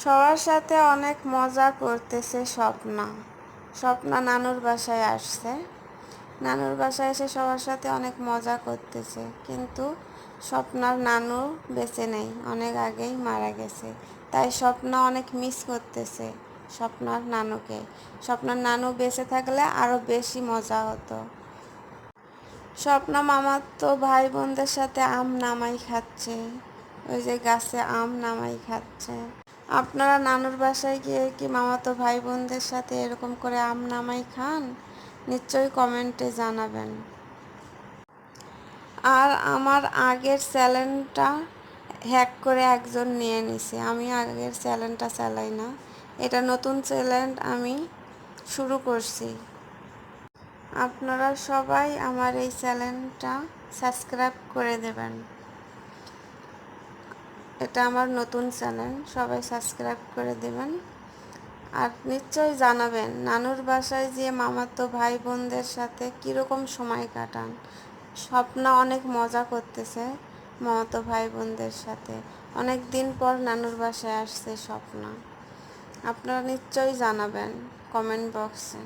সবার সাথে অনেক মজা করতেছে স্বপ্না। স্বপ্না নানুর বাসায় আসছে। নানুর বাসায় এসে সবার সাথে অনেক মজা করতেছে, কিন্তু স্বপ্নার নানু বেঁচে নেই, অনেক আগেই মারা গেছে। তাই স্বপ্না অনেক মিস করতেছে স্বপ্নার নানুকে। স্বপ্নার নানু বেঁচে থাকলে আরও বেশি মজা হতো। স্বপ্না মামাতো ভাই বোনদের সাথে আম নামাই খাচ্ছে, ওই যে গাছে আম নামাই খাচ্ছে। আপনারা নানুর বাসায় গিয়ে কি মামাতো ভাই বোনদের সাথে এরকম করে আম নামাই খান? নিশ্চয়ই কমেন্টে জানাবেন। আর আমার আগের চ্যানেলটা হ্যাক করে একজন নিয়ে নিছে। আমি আগের চ্যানেলটা চালাই না, এটা নতুন চ্যানেল আমি শুরু করছি। আপনারা সবাই আমার এই চ্যানেলটা সাবস্ক্রাইব করে দেবেন। এটা আমার নতুন চ্যানেল, সবাই সাবস্ক্রাইব করে দেবেন। আর নিশ্চয়ই জানাবেন নানুর বাসায় যেয়ে মামাতো ভাই বোনদের সাথে কীরকম সময় কাটান। স্বপ্না অনেক মজা করতেছে মামাতো ভাই বোনদের সাথে। অনেক দিন পর নানুর বাসায় আসছে স্বপ্না। আপনারা নিশ্চয়ই জানাবেন কমেন্ট বক্সে।